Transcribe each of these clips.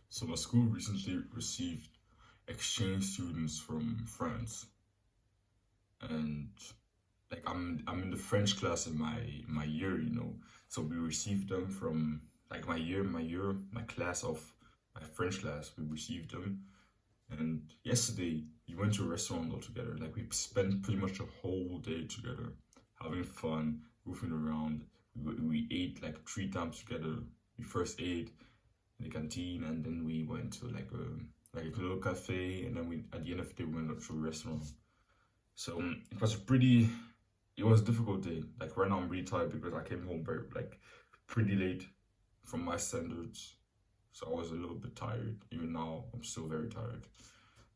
So my school recently received exchange students from France, and like I'm in the French class in my year, So we received them from like my class of my French class. We received them, and yesterday we went to a restaurant all together. Like we spent pretty much the whole day together, having fun, goofing around. We ate like three times together. We first ate in the canteen, and then we went to like a little cafe, and then we at the end of the day we went up to a restaurant. So it was a difficult day. Like right now I'm really tired because I came home very like pretty late from my standards. So I was a little bit tired. Even now I'm still very tired.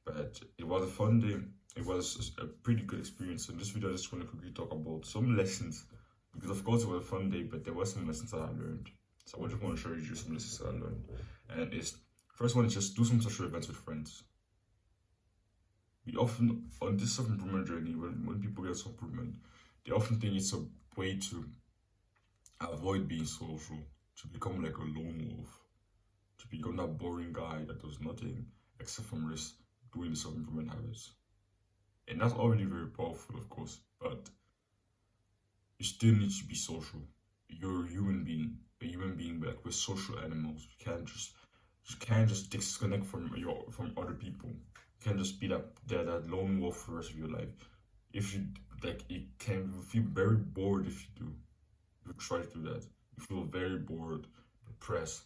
But it was a fun day. It was a pretty good experience. So in this video I just want to quickly talk about some lessons. Because of course it was a fun day, but there were some lessons that I learned. So I just want to show you just some lessons that I learned. And it's first one is just do some social events with friends. We often on this self-improvement journey, when people get self-improvement, they often think it's a way to avoid being social, to become like a lone wolf, to become that boring guy that does nothing except from risk doing the self-improvement habits. And that's already very powerful, of course, but you still need to be social. You're a human being, but like we're social animals. You can't just disconnect from other people. You can't just be that lone wolf for the rest of your life. If you like, it can feel very bored if you do. If you try to do that, you feel very bored, depressed.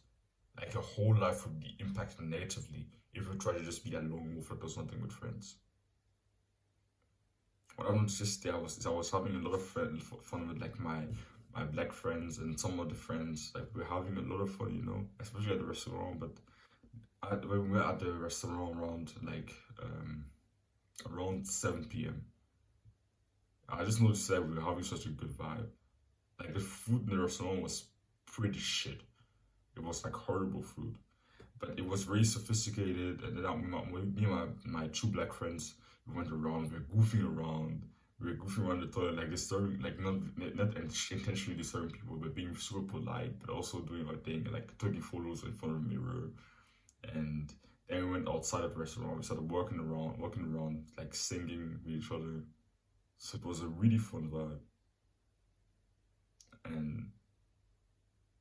Like your whole life would be impacted negatively if you try to just be that lone wolf that does nothing with friends. What I noticed yesterday I was having a lot of fun with like my black friends and some other friends. Like we're having a lot of fun, especially at the restaurant. But when we were at the restaurant around 7 p.m., I just noticed that we were having such a good vibe. Like the food in the restaurant was pretty shit. It was like horrible food, but it was very sophisticated. And then me and my two black friends, we went around, we were goofing around the toilet, like disturbing, like not intentionally disturbing people, but being super polite, but also doing our thing, like taking photos in front of the mirror. And then we went outside of the restaurant. We started walking around, like singing with each other. So it was a really fun vibe, and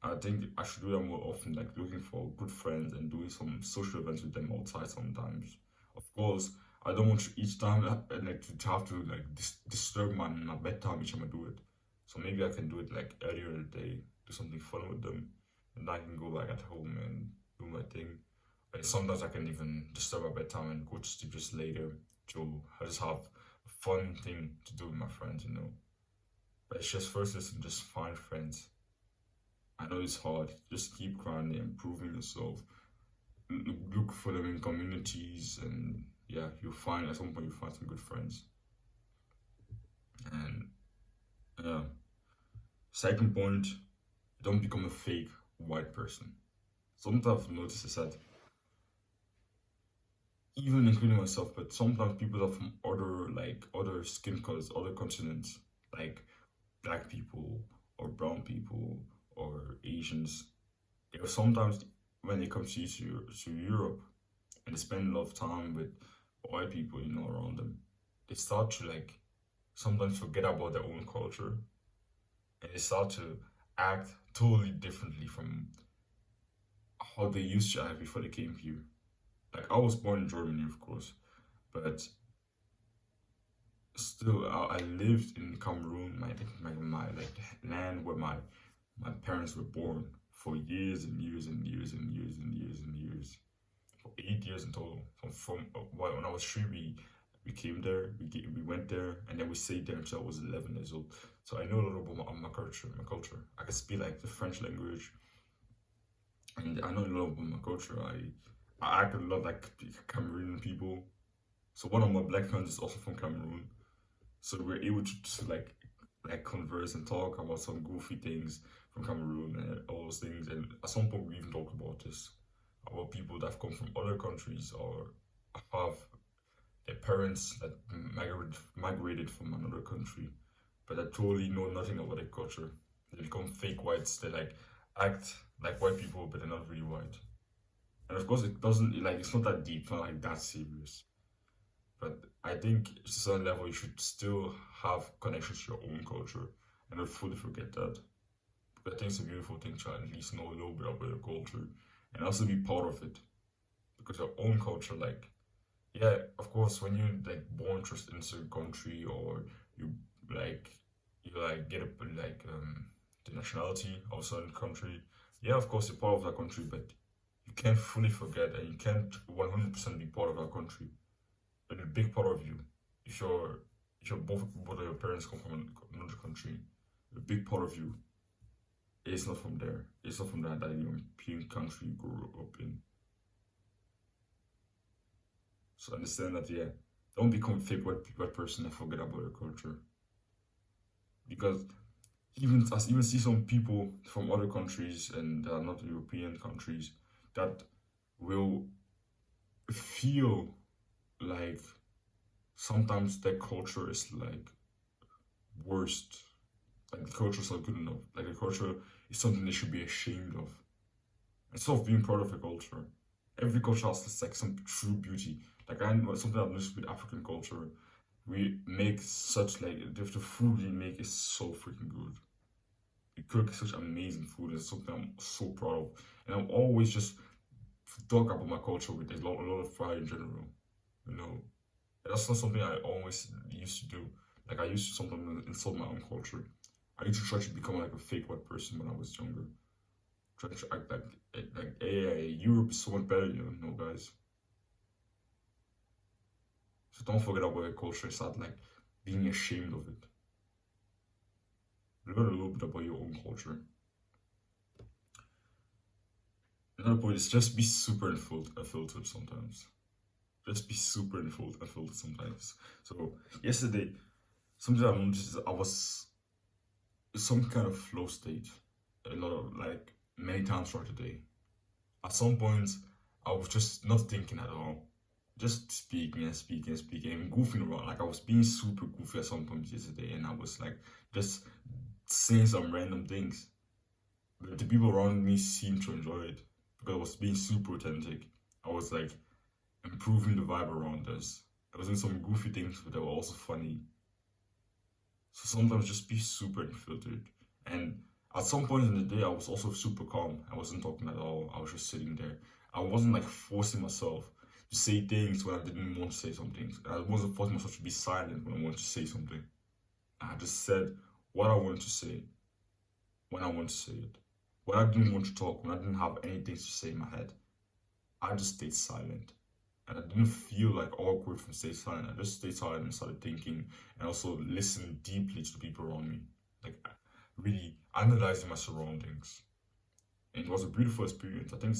I think I should do that more often, like looking for good friends and doing some social events with them outside sometimes. Of course, I don't want to each time like to have to like disturb my bedtime each time I do it. So maybe I can do it like earlier in the day, do something fun with them, and I can go back at home and do my thing. But sometimes I can even disturb my bedtime and go to sleep just later to just have a fun thing to do with my friends. But it's just first listen, just find friends. I know it's hard. Just keep grinding, improving yourself. Look for them in communities, and yeah, you'll find at some point you'll find some good friends. And yeah, second point, don't become a fake white person. Sometimes I've noticed is that even including myself, but sometimes people are from other skin colors, other continents, like black people or brown people or Asians. They are sometimes when they come to Europe and they spend a lot of time with white people, around them, they start to like sometimes forget about their own culture, and they start to act totally differently from how they used to act before they came here. Like I was born in Germany, of course, but still I lived in Cameroon, my like land where my parents were born for years and years and years and years and years and years. For 8 years in total. When I was three, we came there, we went there, and then we stayed there until I was 11 years old. So I know a lot about my culture. My culture. I can speak like the French language, and I know a lot about my culture. I act a lot like Cameroonian people. So one of my black friends is also from Cameroon. So we're able to like converse and talk about some goofy things from Cameroon and all those things. And at some point we even talked about this, about people that have come from other countries or have their parents that migrated from another country, but that totally know nothing about their culture. They become fake whites. They like act like white people, but they're not really white. And of course, it doesn't like it's not that deep, not like that serious. But I think to a certain level, you should still have connections to your own culture and not fully forget that. But I think it's a beautiful thing to at least know a little bit about your culture and also be part of it. Because your own culture, like, yeah, of course, when you like born just in a certain country or you like get a the nationality of a certain country, yeah, of course you're part of that country, but you can't fully forget and you can't 100% be part of that country. But a big part of you, if you're both of your parents come from another country, a big part of you is not from there. It's not from that European country you grew up in. So understand that, yeah. Don't become a fake white person and forget about your culture. Because even see some people from other countries and that are not European countries that will feel like sometimes their culture is like worst. Like the culture is not good enough. Like the culture is something they should be ashamed of. Instead of being proud of a culture. Every culture has this, like some true beauty. Like I know something I've noticed with African culture. We make such like the food we make is so freaking good. We cook such amazing food. It's something I'm so proud of, and I'm always just talk about my culture with a lot of pride in general. You know, that's not something I always used to do. Like I used to sometimes insult my own culture. I used to try to become like a fake white person when I was younger. Try to act like hey, Europe is so much better, you know, guys. So don't forget about your culture. Start like being ashamed of it. Learn a little bit about your own culture. Another point is just be super unfiltered sometimes. Just be super unfiltered sometimes. So yesterday, something I noticed is I was in some kind of flow state. A lot of like many times throughout the day. At some point, I was just not thinking at all. Just speaking and speaking and speaking and goofing around. Like I was being super goofy at some point yesterday, and I was like just saying some random things. But the people around me seemed to enjoy it because I was being super authentic. I was like improving the vibe around us. I was doing some goofy things, but they were also funny. So sometimes just be super unfiltered. And at some point in the day, I was also super calm. I wasn't talking at all. I was just sitting there. I wasn't like forcing myself to say things when I didn't want to say something. I wasn't forcing myself to be silent when I wanted to say something. I just said what I wanted to say when I wanted to say it. When I didn't want to talk, when I didn't have anything to say in my head, I just stayed silent. And I didn't feel like awkward from staying silent. I just stayed silent and started thinking and also listening deeply to the people around me. Like really analyzing my surroundings. And it was a beautiful experience. I think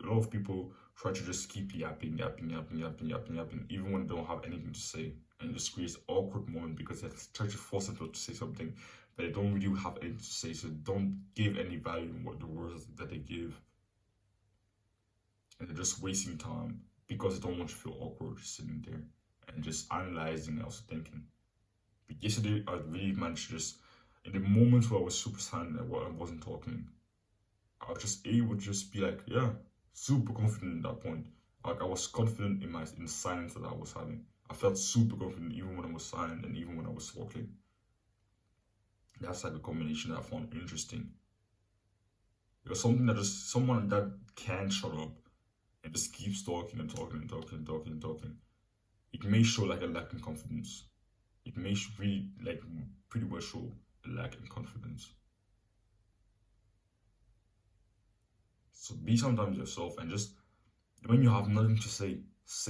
a lot of people try to just keep yapping, even when they don't have anything to say. And it just creates awkward moment because they try to force themselves to say something, but they don't really have anything to say, so don't give any value in what the words that they give. And they're just wasting time because they don't want to feel awkward sitting there and just analyzing and also thinking. But yesterday, I really managed to just, in the moments where I was super silent and I wasn't talking, I was just able to just be like, yeah, super confident at that point. Like I was confident in the silence that I was having. I felt super confident even when I was silent and even when I was talking. That's like a combination that I found interesting. Because someone that can't shut up and just keeps talking and talking and talking and talking and talking, it may show like a lack in confidence. It may really like pretty well show a lack in confidence. So be sometimes yourself and just when you have nothing to say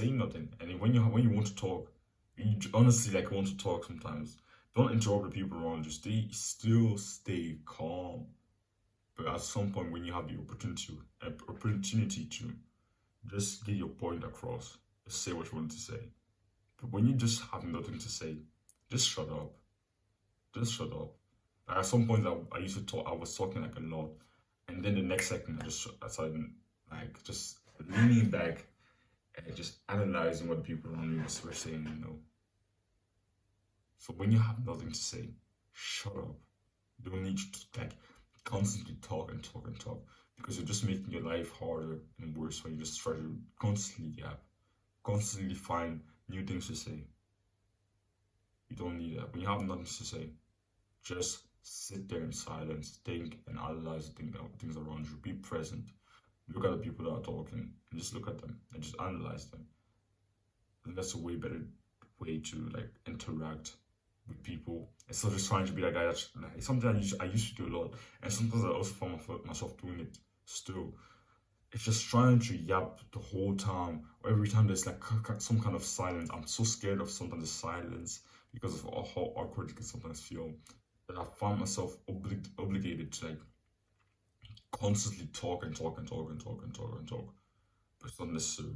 nothing. And when you want to talk, you honestly like want to talk sometimes. Don't interrupt the people around you. Stay calm. But at some point when you have the opportunity to just get your point across, just say what you want to say. But when you just have nothing to say, just shut up. Just shut up. Like at some point I used to talk, I was talking like a lot, and then the next second I started like just leaning back and just analyzing what the people around me were saying, you know. So when you have nothing to say, shut up. You don't need to like constantly talk and talk and talk because you're just making your life harder and worse. worse when you just try to constantly yap, constantly find new things to say. You don't need that. When you have nothing to say, just sit there in silence, think and analyze things around you. Be present. Look at the people that are talking and just look at them and just analyze them. And that's a way better way to like interact with people instead of just trying to be that guy. That's like, something I used to do a lot, and sometimes I also find myself doing it still. It's just trying to yap the whole time. Or every time there's like some kind of silence, I'm so scared of sometimes the silence because of how awkward it can sometimes feel that I find myself obligated to like constantly talk and talk and talk and talk and talk and talk, but it's not necessary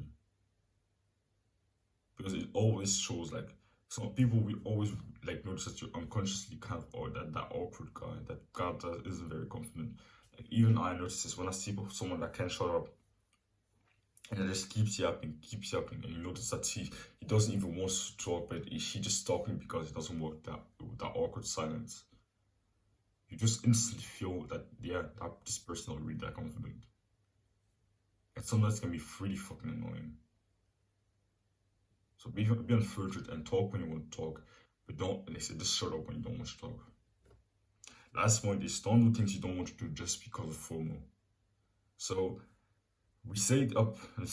because it always shows like some people will always like notice that you're unconsciously kind of or that awkward guy, that guy that isn't very confident. Like even I notice this when I see someone that can't shut up and it just keeps yapping, and you notice that he doesn't even want to talk, but he just talking because it doesn't work that awkward silence. You just instantly feel that yeah, that this person is not really that confident, and sometimes it can be really fucking annoying. So be unfiltered and talk when you want to talk, but don't like say just shut up when you don't want to talk. Last point is don't do things you don't want to do just because of FOMO. So we stayed up and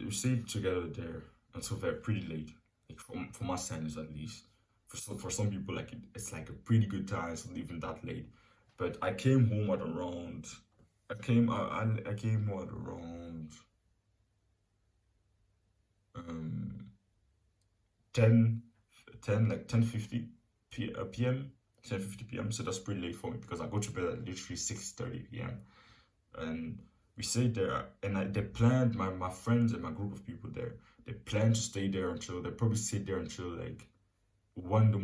we stayed together there until very pretty late, like for my standards at least. For some people, like it's like a pretty good time. It's not even that late, but I came home at around. I came home at around 10, 10 like 10:50 p.m. 10:50 p.m. So that's pretty late for me because I go to bed at literally 6:30 p.m. And we stayed there, and they planned my friends and my group of people there. They planned to stay there until they probably stayed there until like 1 in the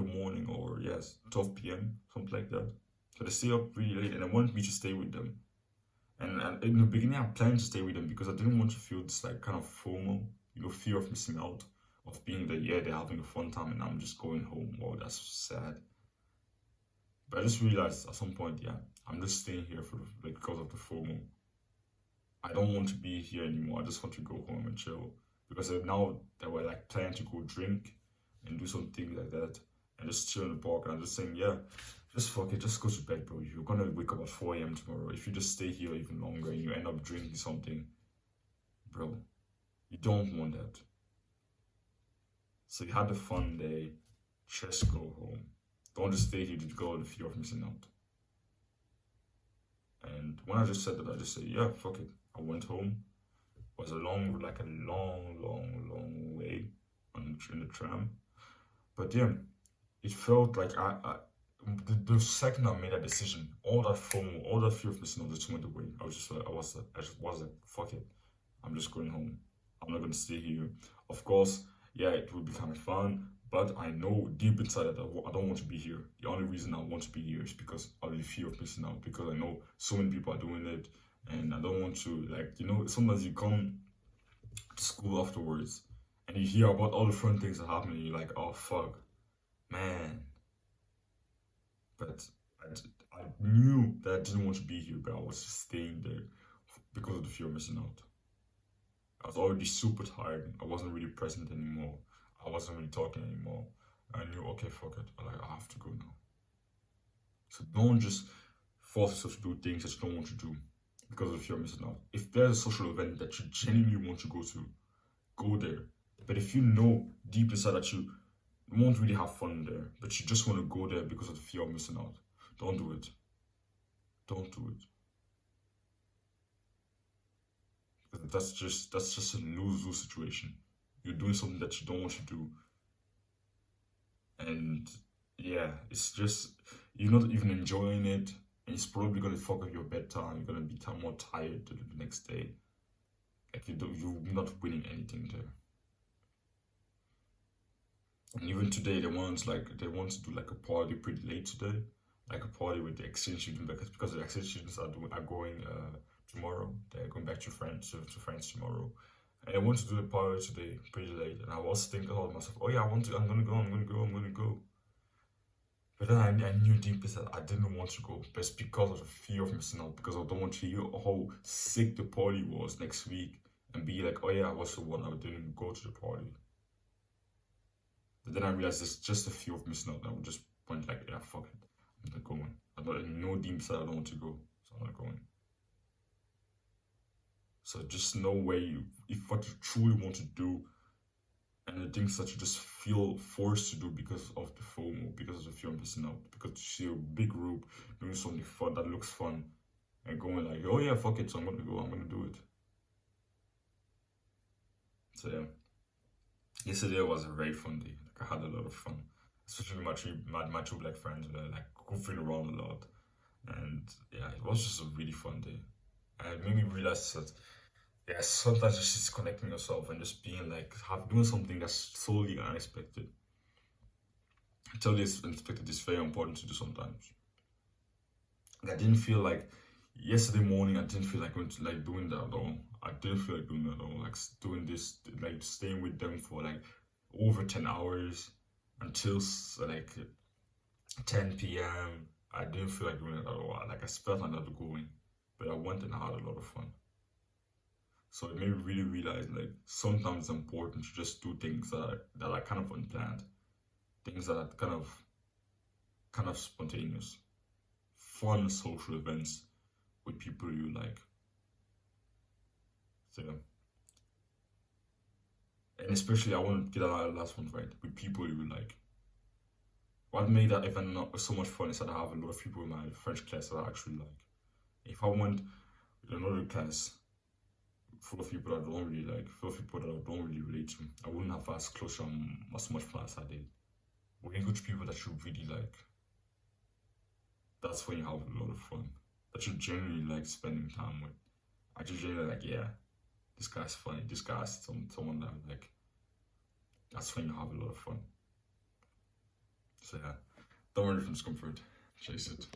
morning, or yes, 12 p.m. something like that. So they stay up really late, and they wanted me to stay with them. And in the beginning, I planned to stay with them because I didn't want to feel this like kind of FOMO, fear of missing out, of being there. Yeah, they're having a fun time, and I'm just going home. Oh, that's sad. But I just realized at some point, yeah, I'm just staying here for like because of the FOMO. I don't want to be here anymore. I just want to go home and chill because now that we're like planning to go drink and do something like that and just chill in the park, and I'm just saying, yeah, just fuck it, just go to bed, bro. You're gonna wake up at 4 a.m. tomorrow. If you just stay here even longer and you end up drinking something, bro, you don't want that. So you had a fun day, just go home. Don't just stay here to go with the fear of missing out. And when I just said that, I just said, yeah, fuck it. I went home. It was a long way in the tram. But yeah, it felt like the second I made that decision, all that FOMO, all that fear of missing out just went away. I just was like, fuck it. I'm just going home. I'm not gonna stay here. Of course, yeah, it would be kind of fun, but I know deep inside that I don't want to be here. The only reason I want to be here is because of the fear of missing out, because I know so many people are doing it, and I don't want to, like, sometimes you come to school afterwards and you hear about all the fun things that happen, and you're like, oh fuck, man. But I knew that I didn't want to be here, but I was just staying there because of the fear of missing out. I was already super tired. I wasn't really present anymore. I wasn't really talking anymore. I knew, okay, fuck it. I have to go now. So don't just force yourself to do things that you don't want to do because of the fear of missing out. If there's a social event that you genuinely want to go there. But if you know deep inside that you won't really have fun there, but you just want to go there because of the fear of missing out, don't do it. Don't do it. That's just a lose-lose situation. You're doing something that you don't want to do, and yeah, it's just you're not even enjoying it, and it's probably gonna fuck up your bedtime. You're gonna be more tired the next day. Like you're not winning anything there. And even today, they want to do like a party pretty late today, like a party with the exchange students because the exchange students are going tomorrow. They're going back to France tomorrow, and I want to do the party today pretty late. And I was thinking to myself, oh yeah, I'm gonna go. But then I knew deep inside I didn't want to go, but it's because of the fear of missing out, because I don't want to hear how sick the party was next week and be like, oh yeah, I was the one I didn't go to the party. But then I realized it's just a fear of missing out, and I would just point like, yeah, fuck it, I'm not going. I know deep inside I don't want to go, so I'm not going. So just know where you, if what you truly want to do, and the things that you just feel forced to do because of the FOMO, because of the fear of missing out, because you see a big group doing something fun that looks fun, and going like, oh yeah, fuck it, so I'm gonna go, I'm gonna do it. So yeah, yesterday was a very fun day. Like I had a lot of fun, especially my two black friends were like goofing around a lot, and yeah, it was just a really fun day. And it made me realize that yeah, sometimes just disconnecting yourself and just being like doing something that's totally unexpected. Totally unexpected is very important to do sometimes. Like, I didn't feel like yesterday morning. I didn't feel like going to like doing that at all. I didn't feel like doing that at all. Like doing this, like staying with them for like over 10 hours until like 10 p.m. I didn't feel like doing it at all. Like I felt like not going, but I went and I had a lot of fun. So it made me really realize like sometimes it's important to just do things that are kind of unplanned, things that are kind of spontaneous, fun social events with people you like. So yeah. And especially I want to get out of the last one right with people you like. What made that even not so much fun is that I have a lot of people in my French class that I actually like. If I went with another class full of people that I don't really like, full of people that I don't really relate to, I wouldn't have as close as much fun as I did. When you go to people that you really like, that's when you have a lot of fun. That you genuinely like spending time with. I just genuinely like, yeah, this guy's funny, this guy's someone that I like. That's when you have a lot of fun. So yeah, don't worry from discomfort. Chase it.